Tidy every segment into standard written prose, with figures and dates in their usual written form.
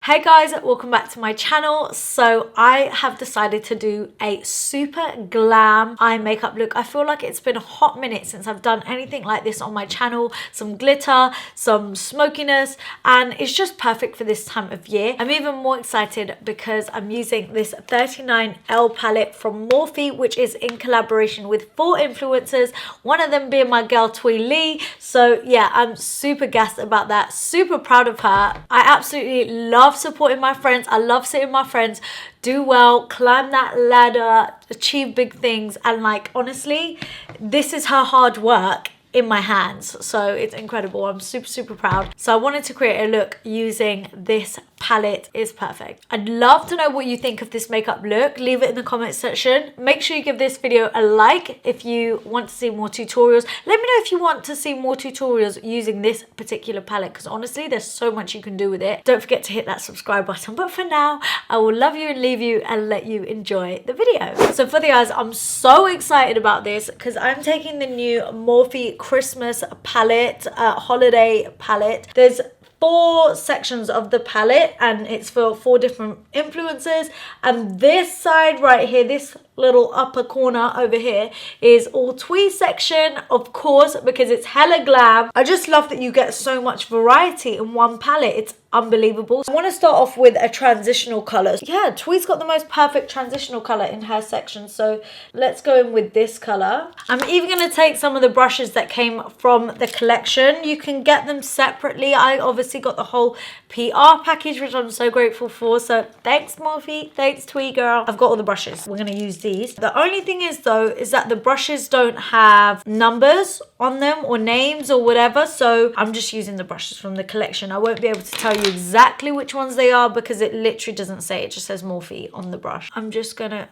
Hey guys, welcome back to my channel. So I have decided to do a super glam eye makeup look. I feel like it's been a hot minute since I've done anything like this on my channel. Some glitter, some smokiness, and it's just perfect for this time of year. I'm even more excited because I'm using this 39L palette from Morphe, which is in collaboration with 4 influencers, one of them being my girl THUY Le. So yeah, I'm super gassed about that, super proud of her. I absolutely love supporting my friends. I love seeing my friends do well, climb that ladder, achieve big things, and like honestly, this is her hard work in my hands, so it's incredible. I'm super proud. So I wanted to create a look using this palette. Is perfect. I'd love to know what you think of this makeup look. Leave it in the comment section. Make sure you give this video a like if you want to see more tutorials. Let me know if you want to see more tutorials using this particular palette, because honestly there's so much you can do with it. Don't forget to hit that subscribe button, but for now I will love you and leave you and let you enjoy the video. So for the eyes, I'm so excited about this because I'm taking the new Morphe Christmas palette, holiday palette. There's 4 sections of the palette and it's for 4 different influencers, and this side right here, this little upper corner over here, is all THUY section, of course, because it's hella glam. I just love that you get so much variety in one palette. It's unbelievable. I want to start off with a transitional color. Yeah, THUY's got the most perfect transitional color in her section, so let's go in with this color. I'm even going to take some of the brushes that came from the collection. You can get them separately. I obviously got the whole PR package, which I'm so grateful for, so thanks Morphe, thanks THUY girl. I've got all the brushes. We're going to use these. The only thing is though, is that the brushes don't have numbers on them or names or whatever, so I'm just using the brushes from the collection. I won't be able to tell you exactly which ones they are because it literally doesn't say, it just says Morphe on the brush. I'm just gonna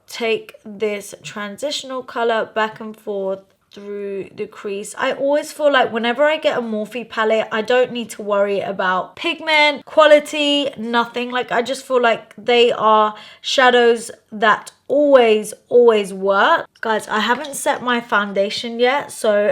take this transitional color back and forth through the crease. I always feel like whenever I get a Morphe palette, I don't need to worry about pigment, quality, nothing. Like I just feel like they are shadows that always work. Guys, I haven't set my foundation yet, so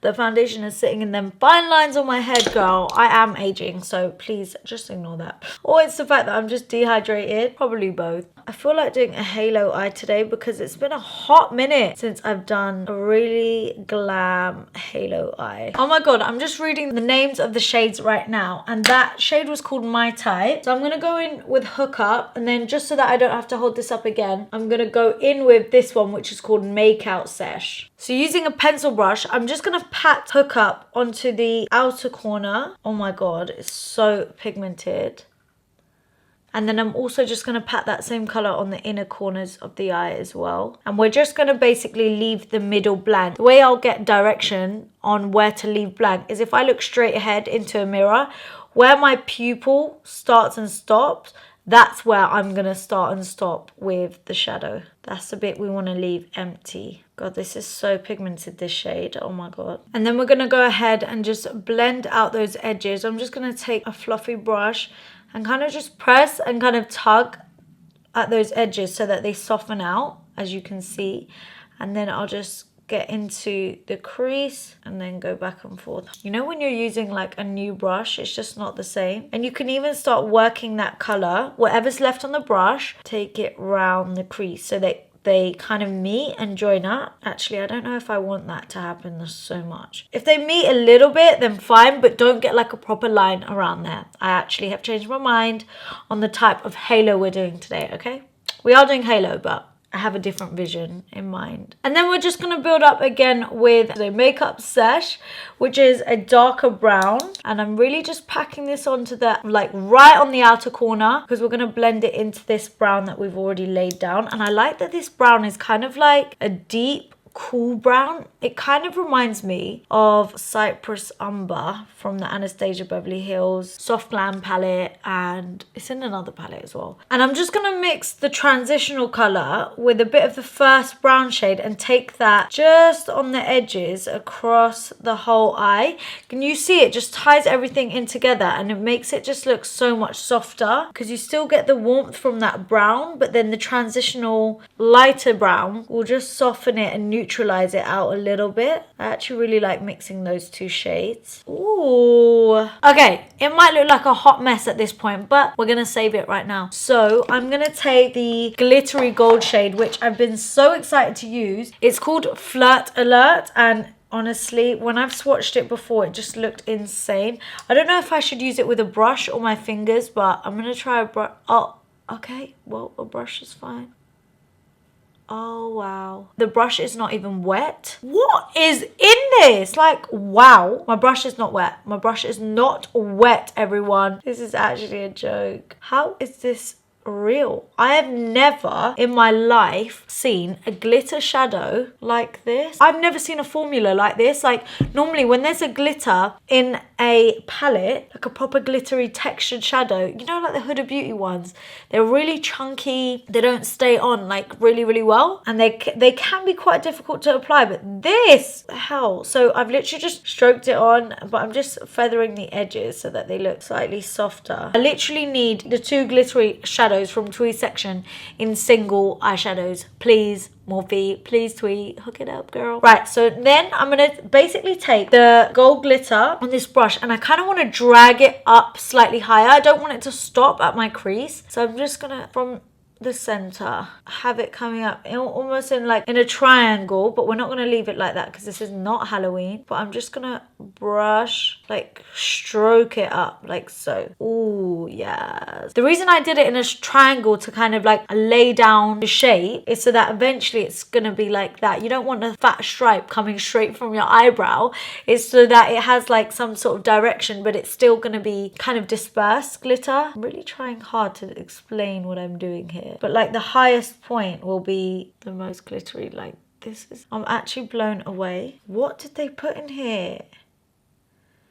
the foundation is sitting in them fine lines on my head, girl. I am aging, so please just ignore that. Or it's the fact that I'm just dehydrated, probably both. I feel like doing a halo eye today because it's been a hot minute since I've done a really glam halo eye. Oh my god, I'm just reading the names of the shades right now, and that shade was called My Type. So I'm gonna go in with Hook Up, and then just so that I don't have to hold this up again, I'm gonna go in with this one, which is called Make Out Sesh. So using a pencil brush, I'm just gonna pat Hook Up onto the outer corner. Oh my god, it's so pigmented. And then I'm also just going to pat that same color on the inner corners of the eye as well. And we're just going to basically leave the middle blank. The way I'll get direction on where to leave blank is if I look straight ahead into a mirror, where my pupil starts and stops, that's where I'm going to start and stop with the shadow. That's the bit we want to leave empty. God, this is so pigmented, this shade. Oh my god. And then we're going to go ahead and just blend out those edges. I'm just going to take a fluffy brush and kind of just press and kind of tug at those edges so that they soften out, as you can see. And then I'll just get into the crease and then go back and forth. You know when you're using like a new brush, it's just not the same. And you can even start working that color, whatever's left on the brush, take it round the crease so that they kind of meet and join up. Actually, I don't know if I want that to happen so much. If they meet a little bit, then fine, but don't get like a proper line around there. I actually have changed my mind on the type of halo we're doing today, okay? We are doing halo, but I have a different vision in mind. And then we're just going to build up again with the Makeup Sesh, which is a darker brown. And I'm really just packing this onto the, like right on the outer corner, because we're going to blend it into this brown that we've already laid down. And I like that this brown is kind of like a deep, cool brown. It kind of reminds me of Cypress Umber from the Anastasia Beverly Hills Soft Glam palette, and it's in another palette as well. And I'm just going to mix the transitional color with a bit of the first brown shade and take that just on the edges across the whole eye. Can you see it just ties everything in together, and it makes it just look so much softer because you still get the warmth from that brown, but then the transitional lighter brown will just soften it and neutralize neutralize it out a little bit. I actually really like mixing those two shades. Ooh. Okay, it might look like a hot mess at this point, but we're gonna save it right now. So I'm gonna take the glittery gold shade, which I've been so excited to use. It's called Flirt Alert, and honestly, when I've swatched it before, it just looked insane. I don't know if I should use it with a brush or my fingers, but I'm gonna try a brush. Oh, okay, well, a brush is fine. Oh, wow. The brush is not even wet. What is in this? Like, wow. My brush is not wet. My brush is not wet, everyone. This is actually a joke. How is this real? I have never in my life seen a glitter shadow like this. I've never seen a formula like this. Like, normally when there's a glitter in a palette, like a proper glittery textured shadow, you know, like the Huda Beauty ones, they're really chunky, they don't stay on like really well, and they can be quite difficult to apply. But this, hell. So I've literally just stroked it on, but I'm just feathering the edges so that they look slightly softer. I literally need the two glittery shadows from THUY section in single eyeshadows. Please, Morphe, please THUY, hook it up, girl. Right, so then I'm gonna basically take the gold glitter on this brush, and I kind of want to drag it up slightly higher. I don't want it to stop at my crease, so I'm just gonna, from the center, have it coming up almost in like in a triangle, but we're not going to leave it like that because this is not Halloween. But I'm just gonna brush, like stroke it up like so. Ooh, yes. The reason I did it in a triangle to kind of like lay down the shape is so that eventually it's gonna be like that. You don't want a fat stripe coming straight from your eyebrow. It's so that it has like some sort of direction, but it's still gonna be kind of dispersed glitter. I'm really trying hard to explain what I'm doing here. But like the highest point will be the most glittery. Like this is, I'm actually blown away. What did they put in here?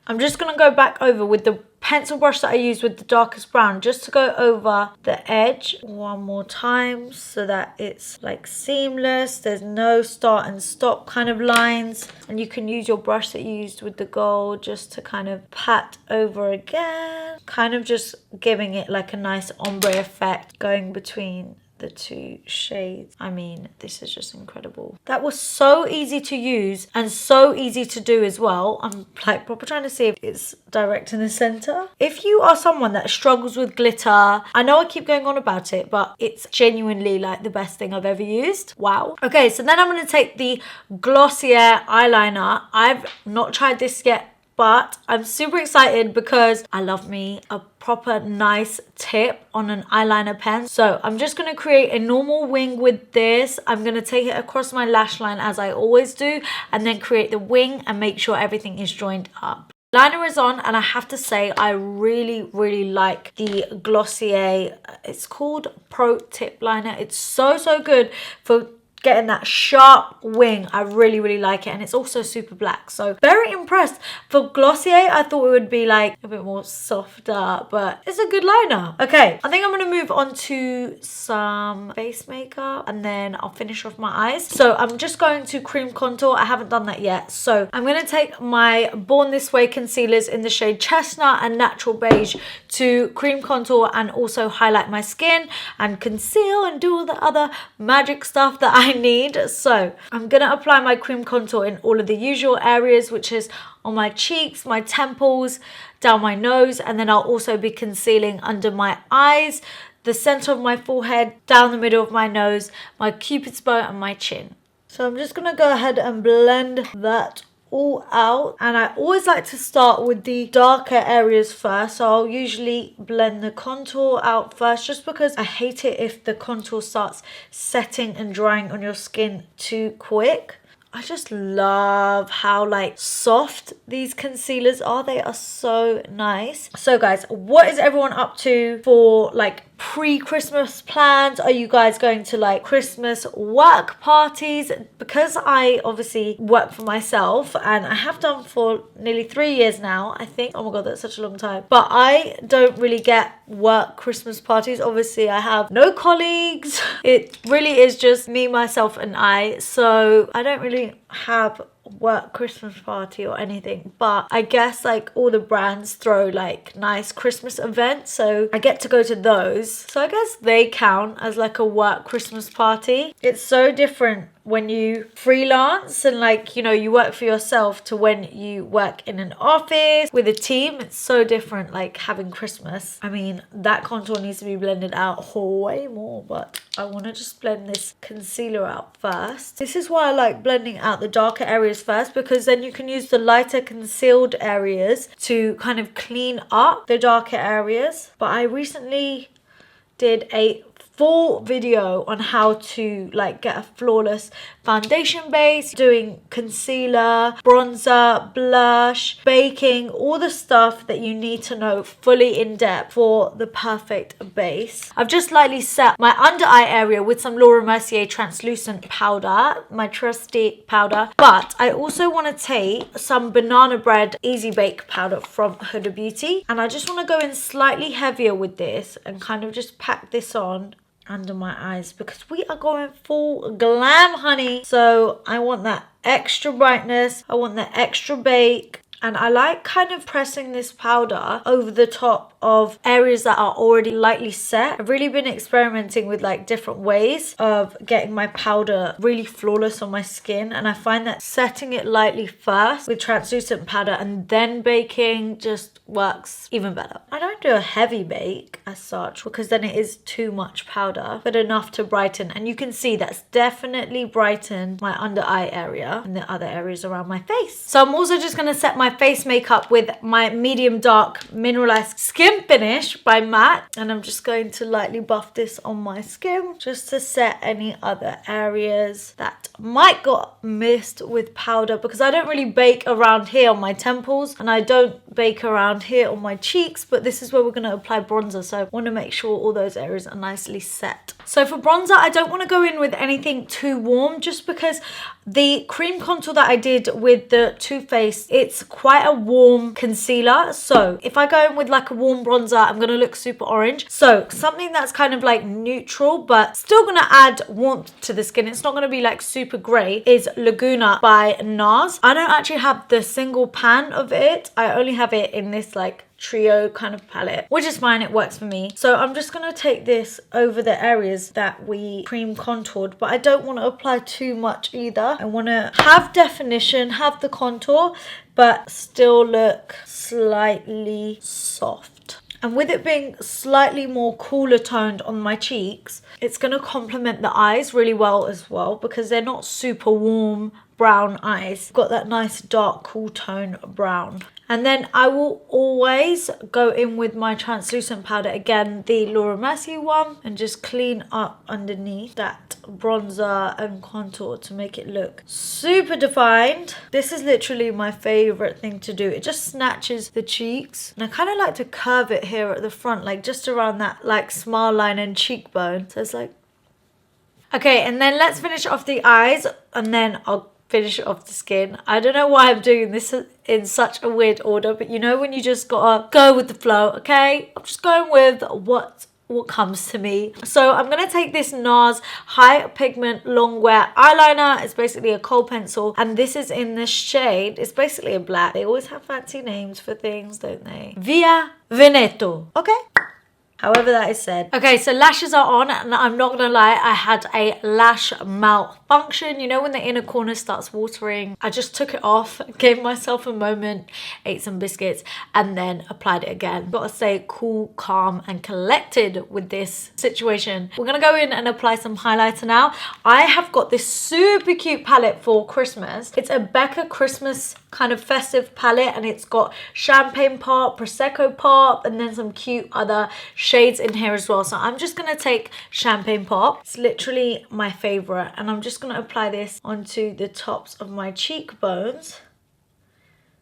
I'm just gonna go back over with the pencil brush that I used with the darkest brown, just to go over the edge one more time so that it's like seamless. There's no start and stop kind of lines, and you can use your brush that you used with the gold just to kind of pat over again, kind of just giving it like a nice ombre effect going between the two shades. I mean, this is just incredible. That was so easy to use and so easy to do as well. I'm like proper trying to see if it's direct in the center. If you are someone that struggles with glitter, I know I keep going on about it, but it's genuinely like the best thing I've ever used. Wow. Okay, so then I'm going to take the Glossier eyeliner. I've not tried this yet, but I'm super excited because I love me a proper nice tip on an eyeliner pen. So I'm just going to create a normal wing with this. I'm going to take it across my lash line as I always do, and then create the wing and make sure everything is joined up. Liner is on, and I have to say I really like the Glossier, it's called Pro Tip Liner. It's so good for getting that sharp wing. I really like it, and it's also super black, so very impressed. For Glossier, I thought it would be like a bit more softer, but it's a good liner. Okay, I think I'm gonna move on to some face makeup, and then I'll finish off my eyes. So I'm just going to cream contour. I haven't done that yet, so I'm gonna take my Born This Way concealers in the shade Chestnut and Natural Beige to cream contour and also highlight my skin and conceal and do all the other magic stuff that I need. So I'm gonna apply my cream contour in all of the usual areas, which is on my cheeks, my temples, down my nose, and then I'll also be concealing under my eyes, the center of my forehead, down the middle of my nose, my cupid's bow, and my chin. So I'm just gonna go ahead and blend that all out, and I always like to start with the darker areas first. So I'll usually blend the contour out first, just because I hate it if the contour starts setting and drying on your skin too quick. I just love how like soft these concealers are. They are so nice. So guys, what is everyone up to for like pre-Christmas plans? Are you guys going to like Christmas work parties? Because I obviously work for myself, and I have done for nearly 3 years now, I think. Oh my god, that's such a long time. But I don't really get work Christmas parties. Obviously I have no colleagues. It really is just me, myself, and I. So I don't really have work Christmas party or anything, but I guess like all the brands throw like nice Christmas events, so I get to go to those. So I guess they count as like a work Christmas party. It's so different when you freelance and like, you know, you work for yourself to when you work in an office with a team. It's so different, like having Christmas. I mean, that contour needs to be blended out way more, but I want to just blend this concealer out first. This is why I like blending out the darker areas first, because then you can use the lighter concealed areas to kind of clean up the darker areas. But I recently did a full video on how to like get a flawless foundation base, doing concealer, bronzer, blush, baking, all the stuff that you need to know fully in depth for the perfect base. I've just lightly set my under eye area with some Laura Mercier translucent powder, my trusty powder, but I also want to take some banana bread easy bake powder from Huda Beauty, and I just want to go in slightly heavier with this and kind of just pack this on under my eyes, because we are going full glam, honey. So I want that extra brightness, I want that extra bake, and I like kind of pressing this powder over the top of areas that are already lightly set. I've really been experimenting with like different ways of getting my powder really flawless on my skin, and I find that setting it lightly first with translucent powder and then baking just works even better. I don't do a heavy bake as such because then it is too much powder, but enough to brighten, and you can see that's definitely brightened my under eye area and the other areas around my face. So I'm also just going to set my face makeup with my medium dark mineralized skin finish by Matte, and I'm just going to lightly buff this on my skin just to set any other areas that might got missed with powder, because I don't really bake around here on my temples and I don't bake around here on my cheeks, but this is where we're going to apply bronzer, so I want to make sure all those areas are nicely set. So for bronzer, I don't want to go in with anything too warm, just because the cream contour that I did with the Too Faced, it's quite a warm concealer. So if I go in with like a warm bronzer, I'm going to look super orange. So something that's kind of like neutral, but still going to add warmth to the skin. It's not going to be like super grey, is Laguna by NARS. I don't actually have the single pan of it. I only have it in this like trio kind of palette, which is fine, it works for me. So I'm just going to take this over the areas that we cream contoured, but I don't want to apply too much either. I want to have definition, have the contour, but still look slightly soft. And with it being slightly more cooler toned on my cheeks, it's going to complement the eyes really well as well, because they're not super warm brown eyes. Got that nice dark cool tone brown. And then I will always go in with my translucent powder, again the Laura Mercier one, and just clean up underneath that bronzer and contour to make it look super defined. This is literally my favorite thing to do. It just snatches the cheeks, and I kind of like to curve it here at the front, like just around that like smile line and cheekbone. So it's like, okay, and then let's finish off the eyes, and then I'll finish off the skin. I don't know why I'm doing this in such a weird order, but you know when you just gotta go with the flow, okay? I'm just going with what comes to me. So I'm gonna take this NARS High Pigment Long Wear Eyeliner. It's basically a kohl pencil, and this is in the shade, it's basically a black. They always have fancy names for things, don't they? Via Veneto, okay? However that is said. Okay, so lashes are on, and I'm not gonna lie, I had a lash malfunction. You know when the inner corner starts watering? I just took it off, gave myself a moment, ate some biscuits, and then applied it again. Gotta stay cool, calm, and collected with this situation. We're gonna go in and apply some highlighter now. I have got this super cute palette for Christmas. It's a Becca Christmas kind of festive palette, and it's got champagne pop, prosecco pop, and then some cute other shades in here as well. So I'm just gonna take champagne pop. It's literally my favorite, and I'm just gonna apply this onto the tops of my cheekbones.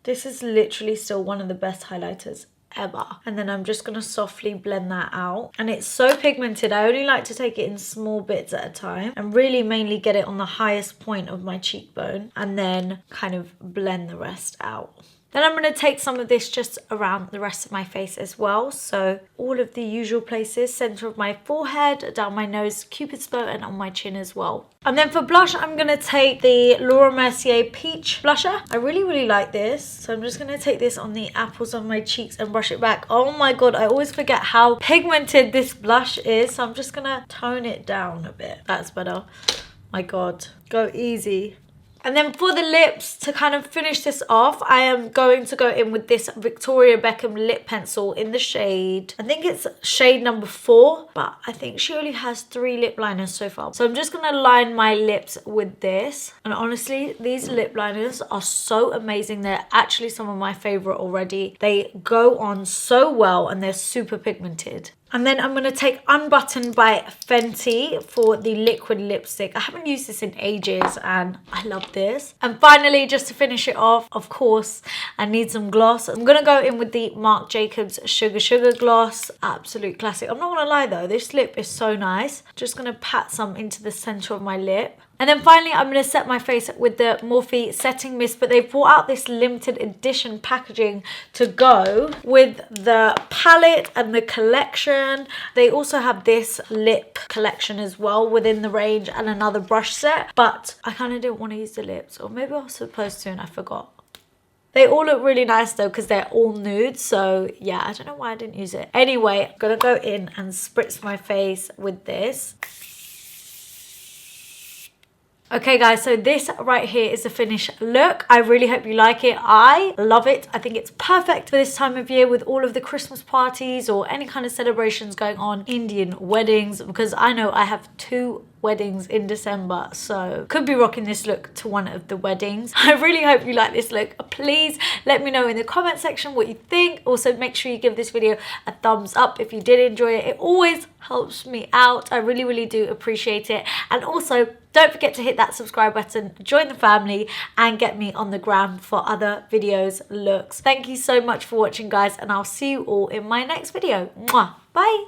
This is literally still one of the best highlighters ever. And then I'm just gonna softly blend that out, and it's so pigmented. I only like to take it in small bits at a time and really mainly get it on the highest point of my cheekbone, and then kind of blend the rest out. Then I'm going to take some of this just around the rest of my face as well. So all of the usual places, center of my forehead, down my nose, cupid's bow, and on my chin as well. And then for blush, I'm going to take the Laura Mercier Peach Blusher. I really like this. So I'm just going to take this on the apples of my cheeks and brush it back. Oh my god, I always forget how pigmented this blush is. So I'm just going to tone it down a bit. That's better. My God, go easy. And then for the lips, to kind of finish this off, I am going to go in with this Victoria Beckham lip pencil in the shade, I think it's shade number 4, but I think she only has 3 lip liners so far. So I'm just going to line my lips with this. And honestly, these lip liners are so amazing. They're actually some of my favorite already. They go on so well and they're super pigmented. And then I'm going to take Unbutton by Fenty for the liquid lipstick. I haven't used this in ages and I love this. And finally, just to finish it off, of course, I need some gloss. I'm going to go in with the Marc Jacobs Sugar Sugar Gloss. Absolute classic. I'm not going to lie though, this lip is so nice. Just going to pat some into the center of my lip. And then finally, I'm going to set my face with the Morphe Setting Mist, but they've brought out this limited edition packaging to go with the palette and the collection. They also have this lip collection as well within the range and another brush set, but I kind of didn't want to use the lips, or maybe I was supposed to and I forgot. They all look really nice though because they're all nude, so yeah, I don't know why I didn't use it. Anyway, I'm going to go in and spritz my face with this. Okay guys, so this right here is the finished look. I really hope you like it. I love it. I think it's perfect for this time of year with all of the Christmas parties or any kind of celebrations going on, Indian weddings, because I know I have 2 weddings in December, so could be rocking this look to one of the weddings. I really hope you like this look. Please let me know in the comment section what you think. Also, make sure you give this video a thumbs up if you did enjoy it. It always helps me out. I really, really do appreciate it. And also, don't forget to hit that subscribe button, join the family, and get me on the gram for other videos, looks. Thank you so much for watching, guys, and I'll see you all in my next video. Mwah. Bye.